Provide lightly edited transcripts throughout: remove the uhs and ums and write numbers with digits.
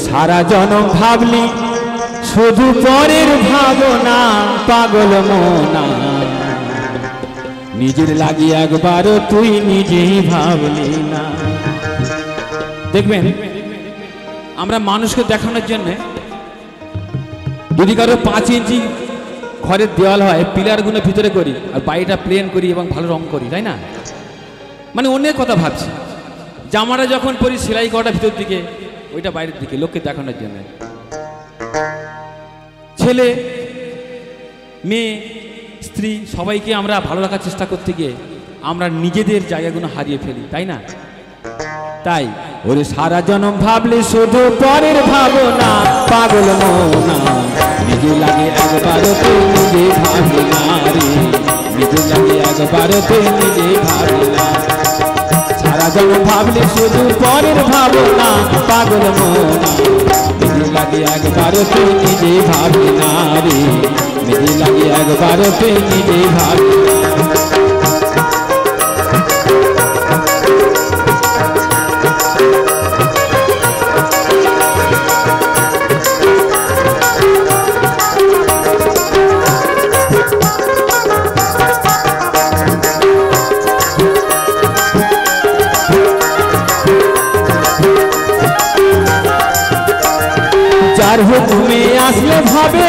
সারা জনম ভাবলি শুধু পরের ভাবনা পাগল মনা নিজের লাগি একবারও তুই নিজেই ভাবলি না। দেখবেন আমরা মানুষকে দেখানোর জন্য যদি কারো 5 ইঞ্চি ঘরের দেওয়াল হয় পিলারগুলো ভিতরে করি আর বাড়িটা প্লেন করি এবং ভালো রং করি, তাই না? মানে অনেক কথা ভাবছি। জামাটা যখন পরি সেলাই করাটা ভিতর দিকে, ওইটা বাইরের দিকে, লোককে দেখানোর জন্য। ছেলে মেয়ে স্ত্রী সবাইকে আমরা ভালো রাখার চেষ্টা করতে গিয়ে আমরা নিজেদের জায়গাগুলো হারিয়ে ফেলি, তাই না? তাই ওরে সারা জনম ভাবলে শুধু পরের ভাবনা পাগল মনা নিজে লাগে একবারও তুই নিজে ভাবলি না রে, নিজে লাগে একবারও তুই নিজে ভাবলি না। সারা জনম ভাবলে শুধু পরের ভাবনা পাগল মনা নিজে লাগে একবারও তুই নিজে ভাবলি না রে, নিজে লাগে একবারও তুই নিজে ভাবলি না। যার হুকুমে আসলে ভাবে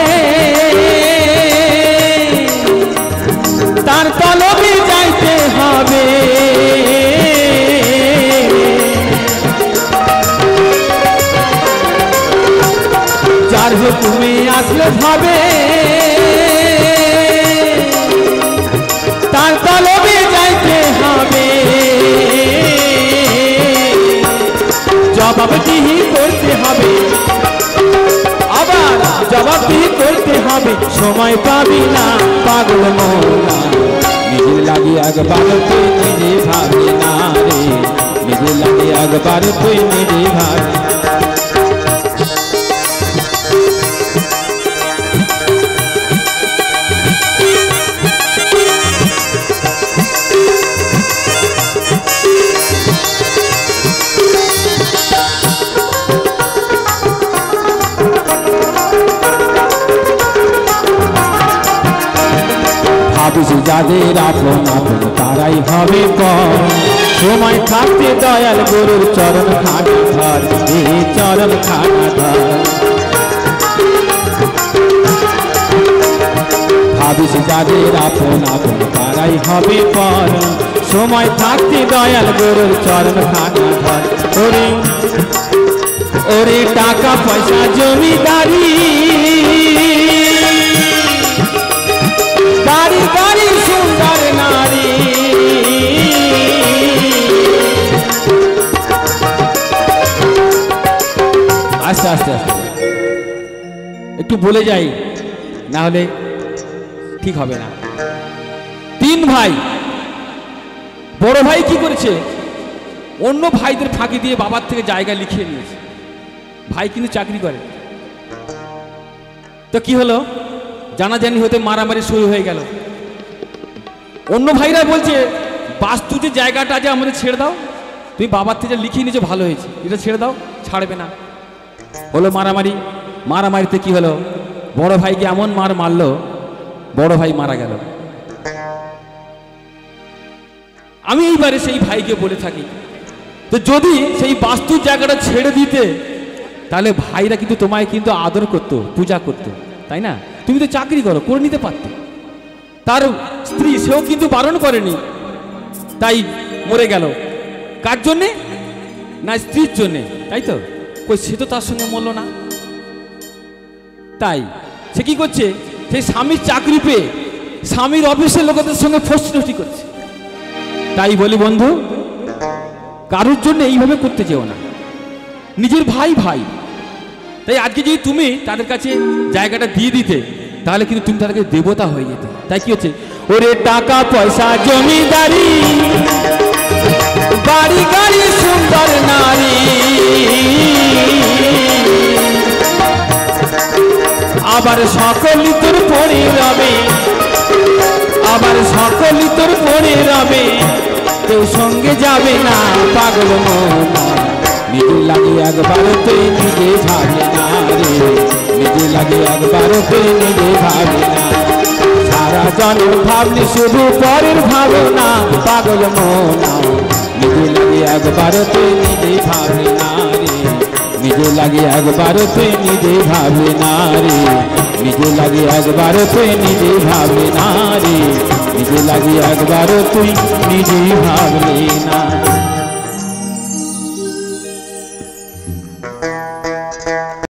তার তলবে যাইতে হবে, যার হুকুমে আসলে ভাবে তার তলবে যাইতে হবে, জবাবদিহি করতে হবে, আবার জবাবদিহি করতে হবে, সময় পাবি না পাগল মনা নিজের লাগি একবার তুই নিজে ভাবলি না রে, নিজের লাগি একবার তুই নিজে ভাবলি না। ভাবিস যাদের আপন আপন তারাই হবে পর, সময় থাকতে দয়াল গুরুর চরণ খানা ধর, এই চরণ খানা ধর। ভাবিস যাদের আপন আপন তারাই হবে পর, সময় থাকতে দয়াল গুরুর চরণ খানা ধর। ওরে ওরে টাকা পয়সা জমিদারি গাড়ি গাড়ি সুন্দর নারী, আস্তে আস্তে আস্তে একটু বলে যাই, না হলে ঠিক হবে না। 3 ভাই, বড় ভাই কি করেছে, অন্য ভাইদের ফাঁকি দিয়ে বাবার থেকে জায়গা লিখিয়ে নিয়েছে। ভাই কিন্তু চাকরি করে, তো কি হলো, জানাজানি হতে মারামারি শুরু হয়ে গেল। অন্য ভাইরা বলছে বাস্তু যে জায়গাটা আছে আমাদের ছেড়ে দাও, তুমি বাবার থেকে লিখিয়ে নিয়েছো ভালো হয়েছে, এটা ছেড়ে দাও, ছাড়বে না। হলো মারামারি, মারামারিতে কি হলো, বড় ভাইকে এমন মার মারলো বড় ভাই মারা গেল। আমি এইবারে সেই ভাইকে বলে থাকি, তো যদি সেই বাস্তুর জায়গাটা ছেড়ে দিতে তাহলে ভাইরা কিন্তু তোমায় কিন্তু আদর করতো, পূজা করতো, তাই না? তুমি তো চাকরি করো, করে নিতে পারতে। তার স্ত্রী সেও কিন্তু বারণ করেনি, তাই মরে গেল। কার জন্যে? না স্ত্রীর জন্যে, তাই তো? কই সে তো তার সঙ্গে মরল না। তাই সে কি করছে, সেই স্বামীর চাকরি পেয়ে স্বামীর অফিসের লোকেদের সঙ্গে ফষ্টি করছে। তাই বলি বন্ধু, কারোর জন্য এইভাবে করতে যেও না, নিজের ভাই ভাই। তাই আজকে যদি তুমি তাদের কাছে জায়গাটা দিয়ে দিতে তাহলে কিন্তু তুমি তাদেরকে দেবতা হয়ে যেতে। তাই কি হচ্ছে, ওরে টাকা পয়সা জমিদারি বাড়ি গাড়ি সুন্দর নারী, আবার সকলই তোর পড়ে রবে, আবার সকলই তোর পড়ে রবে, কেউ সঙ্গে যাবে না পাগল মনা নিজে লাগে একবার তুই নিজে ভাবলি না রে, নিজে লাগে একবার তুই নিজে ভাবলি না। সারা জন্ম ভাবলি শুধু পরের ভাবনা, পাগল মনা নিজে লাগে একবার তুই নিজে ভাবলি না রে, নিজে লাগে একবার তুই নিজে ভাবলি না রে, নিজে লাগে একবার তুই নিজে ভাবলি না রে, নিজে লাগে একবার তুই নিজে ভাবলি না।